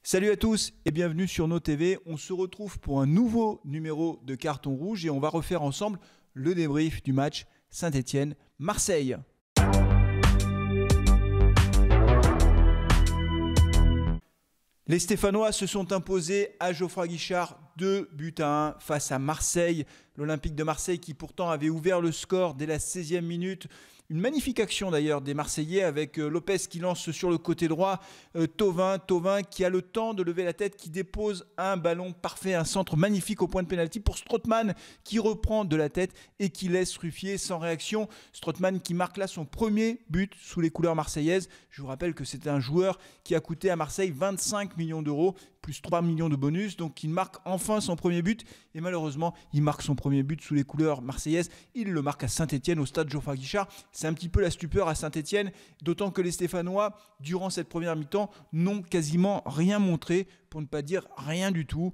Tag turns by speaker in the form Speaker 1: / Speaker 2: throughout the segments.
Speaker 1: Salut à tous et bienvenue sur nos TV. On se retrouve pour un nouveau numéro de Carton Rouge et on va refaire ensemble le débrief du match Saint-Étienne-Marseille. Les Stéphanois se sont imposés à Geoffroy Guichard 2-1 face à Marseille. L'Olympique de Marseille qui pourtant avait ouvert le score dès la 16e minute. Une magnifique action d'ailleurs des Marseillais avec Lopez qui lance sur le côté droit, Thauvin qui a le temps de lever la tête, qui dépose un ballon parfait, un centre magnifique au point de pénalty pour Strootman qui reprend de la tête et qui laisse Ruffier sans réaction. Strootman qui marque là son premier but sous les couleurs marseillaises. Je vous rappelle que c'est un joueur qui a coûté à Marseille 25 millions d'euros, plus 3 millions de bonus, donc il marque enfin son premier but et malheureusement il marque son premier but sous les couleurs marseillaises. Il le marque à Saint-Étienne au stade Geoffroy Guichard. C'est un petit peu la stupeur à Saint-Étienne, d'autant que les Stéphanois, durant cette première mi-temps, n'ont quasiment rien montré, pour ne pas dire rien du tout.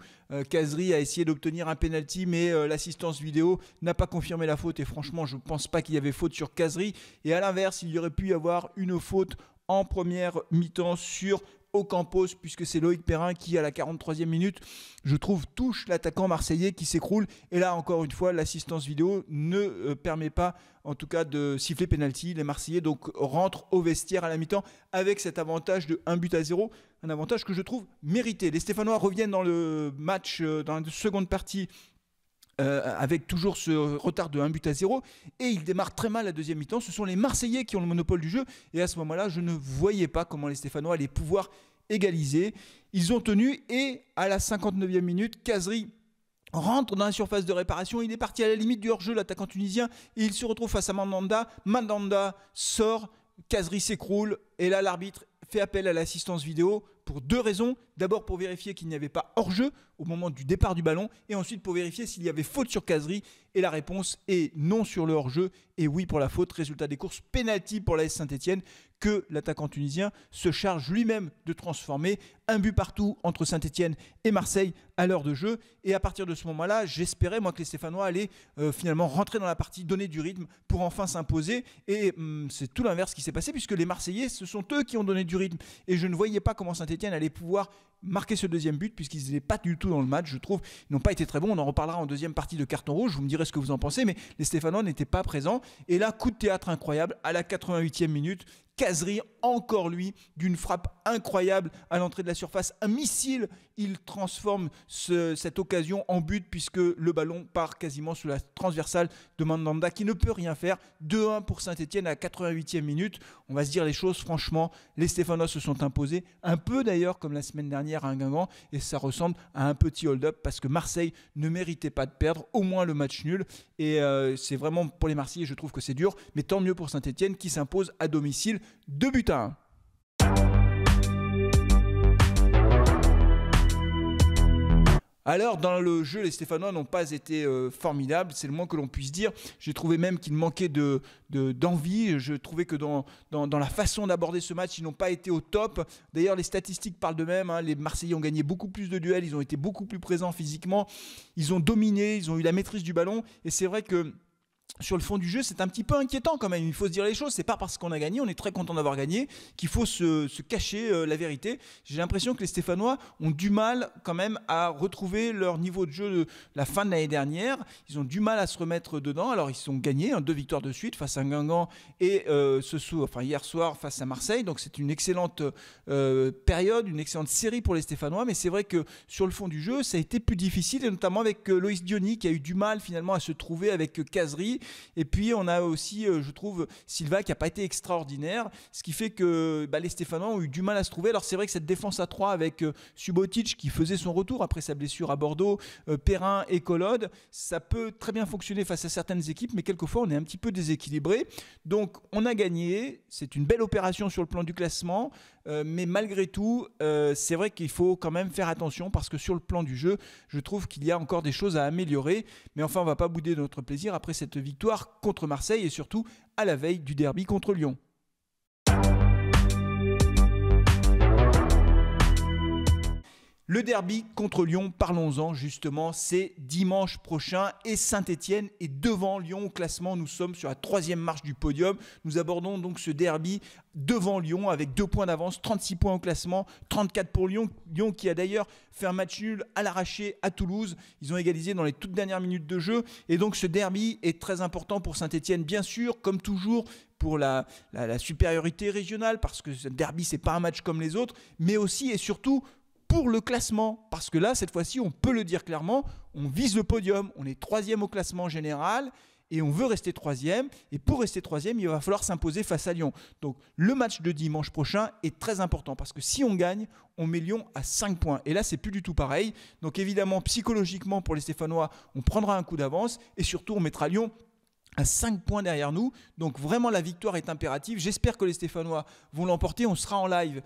Speaker 1: Khazri a essayé d'obtenir un penalty, mais l'assistance vidéo n'a pas confirmé la faute et franchement je ne pense pas qu'il y avait faute sur Khazri. Et à l'inverse, il y aurait pu y avoir une faute en première mi-temps sur Ocampos, puisque c'est Loïc Perrin qui, à la 43e minute, je trouve, touche l'attaquant marseillais qui s'écroule. Et là, encore une fois, l'assistance vidéo ne permet pas, en tout cas, de siffler penalty. Les Marseillais donc rentrent au vestiaire à la mi-temps avec cet avantage de 1-0, un avantage que je trouve mérité. Les Stéphanois reviennent dans le match, dans la seconde partie, avec toujours ce retard de 1-0 et il démarre très mal la deuxième mi-temps. Ce sont les Marseillais qui ont le monopole du jeu et à ce moment-là je ne voyais pas comment les Stéphanois allaient pouvoir égaliser. Ils ont tenu et à la 59e minute, Khazri rentre dans la surface de réparation. Il est parti à la limite du hors-jeu, l'attaquant tunisien, et il se retrouve face à Mandanda. Mandanda sort, Khazri s'écroule et là l'arbitre fait appel à l'assistance vidéo pour deux raisons. D'abord pour vérifier qu'il n'y avait pas hors-jeu au moment du départ du ballon et ensuite pour vérifier s'il y avait faute sur Khazri. Et la réponse est non sur le hors-jeu et oui pour la faute. Résultat des courses, penalty pour l'AS Saint-Étienne que l'attaquant tunisien se charge lui-même de transformer. Un but partout entre Saint-Étienne et Marseille à l'heure de jeu. Et à partir de ce moment-là, j'espérais moi que les Stéphanois allaient finalement rentrer dans la partie, donner du rythme pour enfin s'imposer. Et c'est tout l'inverse qui s'est passé puisque les Marseillais, ce sont eux qui ont donné du rythme. Et je ne voyais pas comment Saint-Étienne allait pouvoir marquer ce deuxième but puisqu'ils n'étaient pas du tout dans le match, je trouve. Ils n'ont pas été très bons. On en reparlera en deuxième partie de Carton Rouge. Vous me direz ce que vous en pensez, mais les Stéphanois n'étaient pas présents. Et là, coup de théâtre incroyable à la 88e minute. Khazri, encore lui, d'une frappe incroyable à l'entrée de la surface. Un missile, il transforme cette occasion en but puisque le ballon part quasiment sous la transversale de Mandanda qui ne peut rien faire. 2-1 pour Saint-Étienne à la 88e minute. On va se dire les choses, franchement, les Stéphanois se sont imposés. Un peu d'ailleurs comme la semaine dernière à Guingamp et ça ressemble à un petit hold-up parce que Marseille ne méritait pas de perdre, au moins le match nul. Et c'est vraiment pour les Marseillais, je trouve que c'est dur. Mais tant mieux pour Saint-Étienne qui s'impose à domicile 2-1. Alors dans le jeu, les Stéphanois n'ont pas été formidables, c'est le moins que l'on puisse dire. J'ai trouvé même qu'il manquait d'envie. Je trouvais que dans la façon d'aborder ce match, ils n'ont pas été au top. D'ailleurs, les statistiques parlent d'eux-mêmes. Les Marseillais ont gagné beaucoup plus de duels, ils ont été beaucoup plus présents physiquement. Ils ont dominé, ils ont eu la maîtrise du ballon. Et c'est vrai que sur le fond du jeu, c'est un petit peu inquiétant quand même. Il faut se dire les choses. C'est pas parce qu'on a gagné, on est très content d'avoir gagné, qu'il faut se cacher la vérité. J'ai l'impression que les Stéphanois ont du mal quand même à retrouver leur niveau de jeu de la fin de l'année dernière. Ils ont du mal à se remettre dedans. Alors ils ont gagné 2 victoires de suite face à Guingamp et hier soir face à Marseille. Donc c'est une excellente période, une excellente série pour les Stéphanois. Mais c'est vrai que sur le fond du jeu, ça a été plus difficile, et notamment avec Loïs Diony qui a eu du mal finalement à se trouver avec Khazri. Et puis on a aussi, je trouve, Silva qui n'a pas été extraordinaire, ce qui fait que les Stéphanois ont eu du mal à se trouver. Alors c'est vrai que cette défense à 3 avec Subotic qui faisait son retour après sa blessure à Bordeaux, Perrin et Collode, ça peut très bien fonctionner face à certaines équipes, mais quelquefois on est un petit peu déséquilibré. Donc on a gagné, c'est une belle opération sur le plan du classement, mais malgré tout, c'est vrai qu'il faut quand même faire attention parce que sur le plan du jeu, je trouve qu'il y a encore des choses à améliorer. Mais enfin, on ne va pas bouder notre plaisir après cette victoire contre Marseille et surtout à la veille du derby contre Lyon. Le derby contre Lyon, parlons-en justement, c'est dimanche prochain et Saint-Etienne est devant Lyon au classement. Nous sommes sur la 3e marche du podium. Nous abordons donc ce derby devant Lyon avec 2 points d'avance, 36 points au classement, 34 pour Lyon. Lyon qui a d'ailleurs fait un match nul à l'arraché à Toulouse. Ils ont égalisé dans les toutes dernières minutes de jeu et donc ce derby est très important pour Saint-Etienne, bien sûr, comme toujours, pour la supériorité régionale, parce que ce derby, ce n'est pas un match comme les autres, mais aussi et surtout pour le classement, parce que là, cette fois-ci, on peut le dire clairement, on vise le podium, on est 3e au classement général et on veut rester 3e. Et pour rester 3e, il va falloir s'imposer face à Lyon. Donc le match de dimanche prochain est très important parce que si on gagne, on met Lyon à 5 points. Et là, c'est plus du tout pareil. Donc évidemment, psychologiquement, pour les Stéphanois, on prendra un coup d'avance et surtout, on mettra Lyon à 5 points derrière nous. Donc vraiment la victoire est impérative. J'espère que les Stéphanois vont l'emporter. On sera en live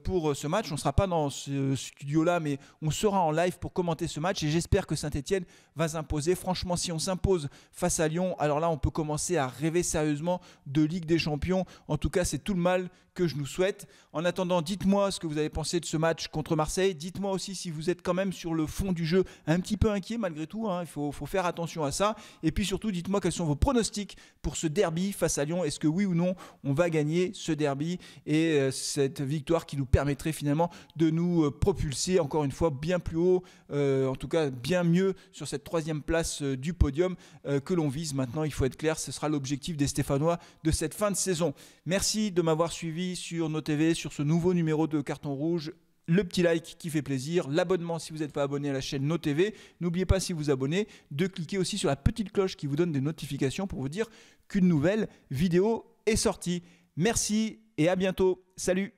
Speaker 1: pour ce match. On ne sera pas dans ce studio-là, mais on sera en live pour commenter ce match. Et j'espère que Saint-Etienne va s'imposer. Franchement, si on s'impose face à Lyon, alors là, on peut commencer à rêver sérieusement de Ligue des Champions. En tout cas, c'est tout le mal que je nous souhaite. En attendant, dites-moi ce que vous avez pensé de ce match contre Marseille. Dites-moi aussi si vous êtes quand même sur le fond du jeu un petit peu inquiet malgré tout. Il faut faire attention à ça. Et puis surtout, dites-moi quels sont vos pronostics pour ce derby face à Lyon. Est-ce que oui ou non, on va gagner ce derby et cette victoire qui nous permettrait finalement de nous propulser encore une fois bien plus haut, en tout cas bien mieux sur cette 3e place du podium que l'on vise. Maintenant, il faut être clair, ce sera l'objectif des Stéphanois de cette fin de saison. Merci de m'avoir suivi sur nos TV, sur ce nouveau numéro de Carton Rouge. Le petit like qui fait plaisir, l'abonnement si vous n'êtes pas abonné à la chaîne NoTV. N'oubliez pas, si vous abonnez, de cliquer aussi sur la petite cloche qui vous donne des notifications pour vous dire qu'une nouvelle vidéo est sortie. Merci et à bientôt. Salut!